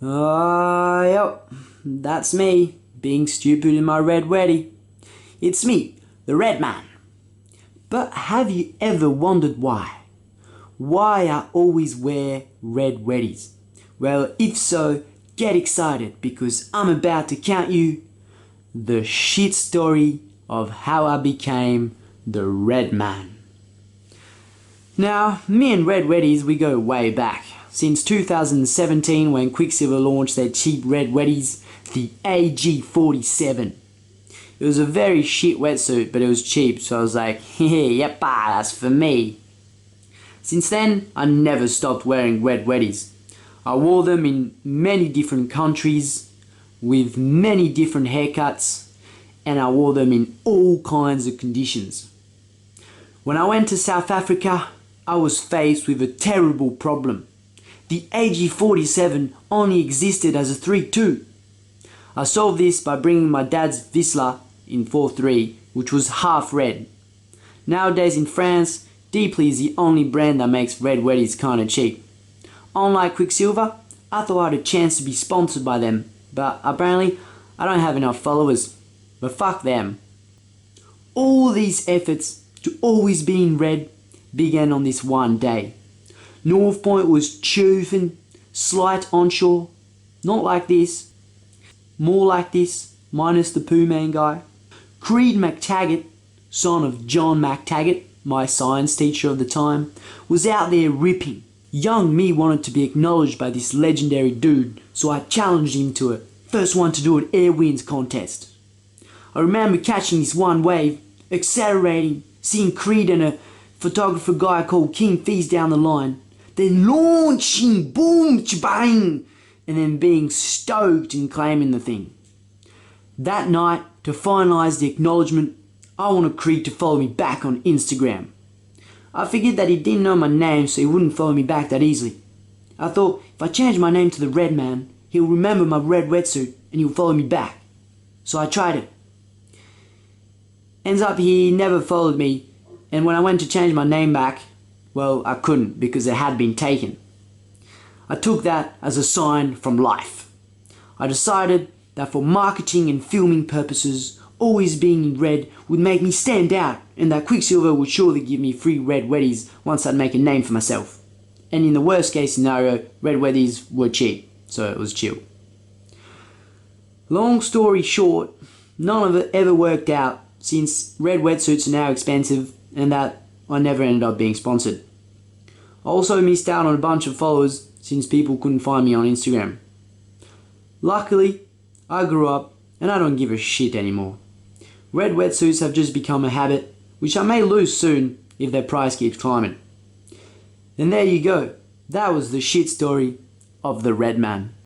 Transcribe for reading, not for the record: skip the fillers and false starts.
Yep, that's me, being stupid in my red weddy. It's me, the Redman. But have you ever wondered why? Why I always wear red weddies? Well, if so, get excited because I'm about to count you the shit story of how I became the Redman. Now, me and red weddies, we go way back. Since 2017 when Quiksilver launched their cheap red weddies, the AG47. It was a very shit wetsuit, but it was cheap, so I was like, yep, that's for me. Since then, I never stopped wearing red weddies. I wore them in many different countries, with many different haircuts, and I wore them in all kinds of conditions. When I went to South Africa, I was faced with a terrible problem. The AG47 only existed as a 3.2. I solved this by bringing my dad's Vissla in 4.3, which was half red. Nowadays in France, Deeply is the only brand that makes red weddies kinda cheap. Unlike Quiksilver, I thought I had a chance to be sponsored by them, but apparently I don't have enough followers. But fuck them. All these efforts to always be in red began on this one day. North Point was choofing, slight onshore, not like this, more like this, minus the Pooh Man guy. Creed McTaggart, son of John McTaggart, my science teacher of the time, was out there ripping. Young me wanted to be acknowledged by this legendary dude, so I challenged him to a first one to do an air winds contest. I remember catching this one wave, accelerating, seeing Creed and a photographer guy called King Fees down the line, then launching, boom, bang, and then being stoked and claiming the thing. That night, to finalise the acknowledgement, I wanted Creed to follow me back on Instagram. I figured that he didn't know my name, so he wouldn't follow me back that easily. I thought if I change my name to the Redman, he'll remember my red wetsuit and he'll follow me back. So I tried it. Ends up he never followed me, and when I went to change my name back, well, I couldn't because it had been taken. I took that as a sign from life. I decided that for marketing and filming purposes, always being in red would make me stand out, and that Quiksilver would surely give me free red weddies once I'd make a name for myself. And in the worst case scenario, red weddies were cheap, so it was chill. Long story short, none of it ever worked out since red wetsuits are now expensive and that I never ended up being sponsored. I also missed out on a bunch of followers since people couldn't find me on Instagram. Luckily, I grew up and I don't give a shit anymore. Red wetsuits have just become a habit, which I may lose soon if their price keeps climbing. And there you go. That was the shit story of the Redman.